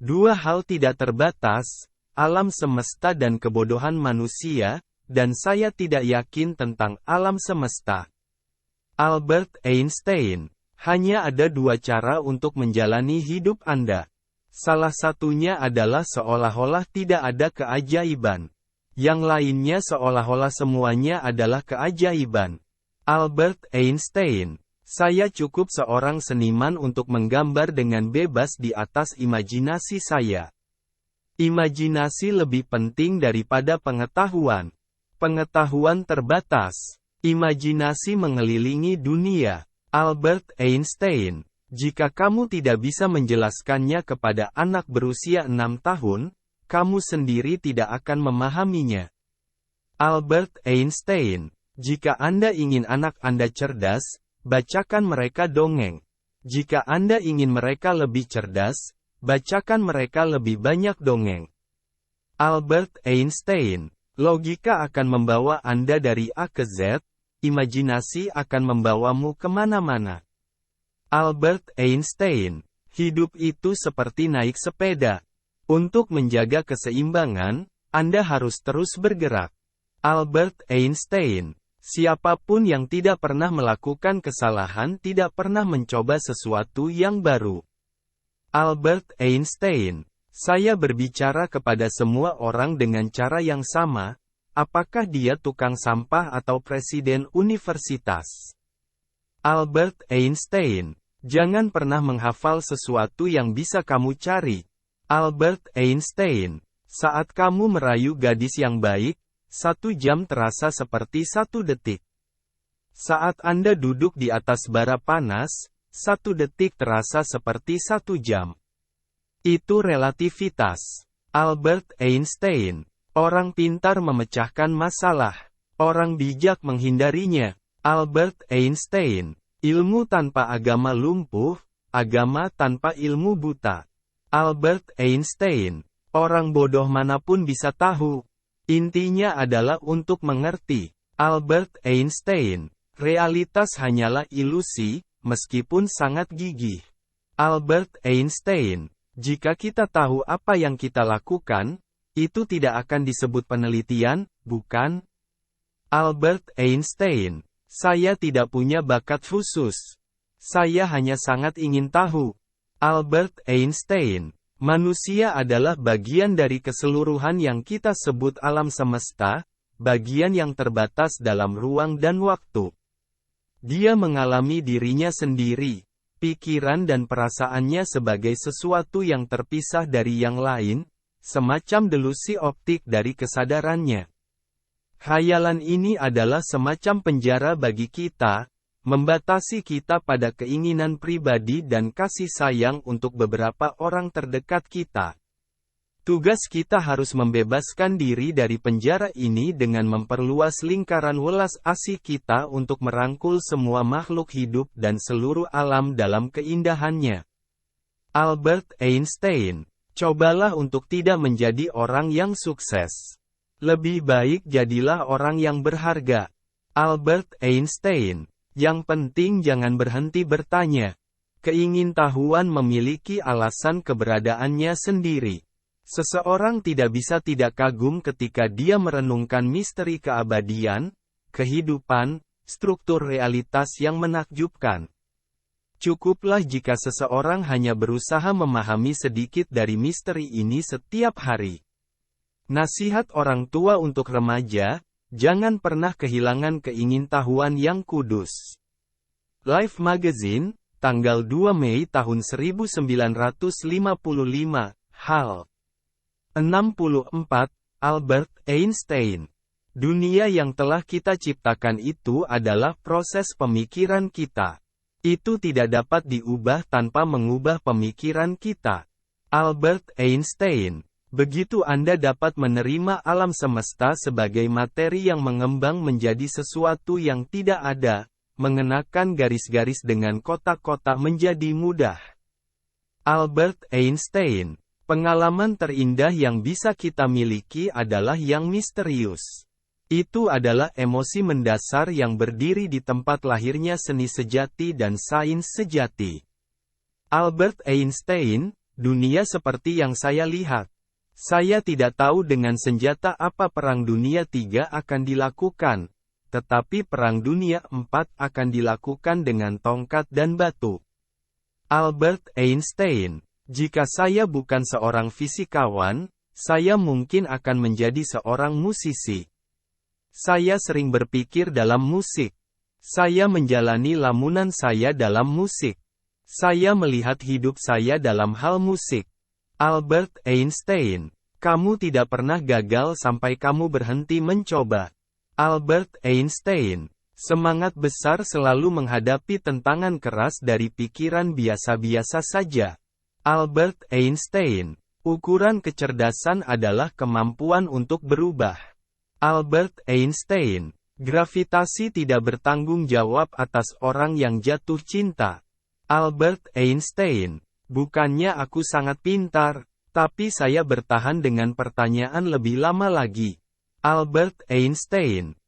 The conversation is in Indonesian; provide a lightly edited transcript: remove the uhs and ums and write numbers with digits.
Dua hal tidak terbatas, alam semesta dan kebodohan manusia, dan saya tidak yakin tentang alam semesta. Albert Einstein. Hanya ada dua cara untuk menjalani hidup Anda. Salah satunya adalah seolah-olah tidak ada keajaiban. Yang lainnya seolah-olah semuanya adalah keajaiban. Albert Einstein. Saya cukup seorang seniman untuk menggambar dengan bebas di atas imajinasi saya. Imajinasi lebih penting daripada pengetahuan. Pengetahuan terbatas. Imajinasi mengelilingi dunia. Albert Einstein. Jika kamu tidak bisa menjelaskannya kepada anak berusia 6 tahun, kamu sendiri tidak akan memahaminya. Albert Einstein. Jika Anda ingin anak Anda cerdas, bacakan mereka dongeng. Jika Anda ingin mereka lebih cerdas, bacakan mereka lebih banyak dongeng. Albert Einstein. Logika akan membawa Anda dari A ke Z, imajinasi akan membawamu kemana-mana. Albert Einstein. Hidup itu seperti naik sepeda. Untuk menjaga keseimbangan, Anda harus terus bergerak. Albert Einstein. Siapapun yang tidak pernah melakukan kesalahan tidak pernah mencoba sesuatu yang baru. Albert Einstein. Saya berbicara kepada semua orang dengan cara yang sama, apakah dia tukang sampah atau presiden universitas. Albert Einstein. Jangan pernah menghafal sesuatu yang bisa kamu cari. Albert Einstein. Saat kamu merayu gadis yang baik, 1 jam terasa seperti 1 detik. Saat Anda duduk di atas bara panas, 1 detik terasa seperti 1 jam. Itu relativitas. Albert Einstein. Orang pintar memecahkan masalah. Orang bijak menghindarinya. Albert Einstein. Ilmu tanpa agama lumpuh, agama tanpa ilmu buta. Albert Einstein. Orang bodoh manapun bisa tahu. Intinya adalah untuk mengerti. Albert Einstein. Realitas hanyalah ilusi, meskipun sangat gigih. Albert Einstein. Jika kita tahu apa yang kita lakukan, itu tidak akan disebut penelitian, bukan? Albert Einstein. Saya tidak punya bakat khusus. Saya hanya sangat ingin tahu. Albert Einstein. Manusia adalah bagian dari keseluruhan yang kita sebut alam semesta, bagian yang terbatas dalam ruang dan waktu. Dia mengalami dirinya sendiri, pikiran dan perasaannya sebagai sesuatu yang terpisah dari yang lain, semacam delusi optik dari kesadarannya. Khayalan ini adalah semacam penjara bagi kita, membatasi kita pada keinginan pribadi dan kasih sayang untuk beberapa orang terdekat kita. Tugas kita harus membebaskan diri dari penjara ini dengan memperluas lingkaran welas asih kita untuk merangkul semua makhluk hidup dan seluruh alam dalam keindahannya. Albert Einstein. Cobalah untuk tidak menjadi orang yang sukses. Lebih baik jadilah orang yang berharga. Albert Einstein. Yang penting jangan berhenti bertanya. Keingintahuan memiliki alasan keberadaannya sendiri. Seseorang tidak bisa tidak kagum ketika dia merenungkan misteri keabadian, kehidupan, struktur realitas yang menakjubkan. Cukuplah jika seseorang hanya berusaha memahami sedikit dari misteri ini setiap hari. Nasihat orang tua untuk remaja, jangan pernah kehilangan keingintahuan yang kudus. Life Magazine, tanggal 2 Mei tahun 1955, hal 64, Albert Einstein. Dunia yang telah kita ciptakan itu adalah proses pemikiran kita. Itu tidak dapat diubah tanpa mengubah pemikiran kita. Albert Einstein. Begitu Anda dapat menerima alam semesta sebagai materi yang mengembang menjadi sesuatu yang tidak ada, mengenakan garis-garis dengan kotak-kotak menjadi mudah. Albert Einstein. Pengalaman terindah yang bisa kita miliki adalah yang misterius. Itu adalah emosi mendasar yang berdiri di tempat lahirnya seni sejati dan sains sejati. Albert Einstein. dunia seperti yang saya lihat. Saya tidak tahu dengan senjata apa Perang Dunia III akan dilakukan, tetapi Perang Dunia IV akan dilakukan dengan tongkat dan batu. Albert Einstein. Jika saya bukan seorang fisikawan, saya mungkin akan menjadi seorang musisi. Saya sering berpikir dalam musik. Saya menjalani lamunan saya dalam musik. Saya melihat hidup saya dalam hal musik. Albert Einstein. Kamu tidak pernah gagal sampai kamu berhenti mencoba. Albert Einstein. Semangat besar selalu menghadapi tentangan keras dari pikiran biasa-biasa saja. Albert Einstein. Ukuran kecerdasan adalah kemampuan untuk berubah. Albert Einstein. Gravitasi tidak bertanggung jawab atas orang yang jatuh cinta. Albert Einstein. Bukannya aku sangat pintar, tapi saya bertahan dengan pertanyaan lebih lama lagi. Albert Einstein.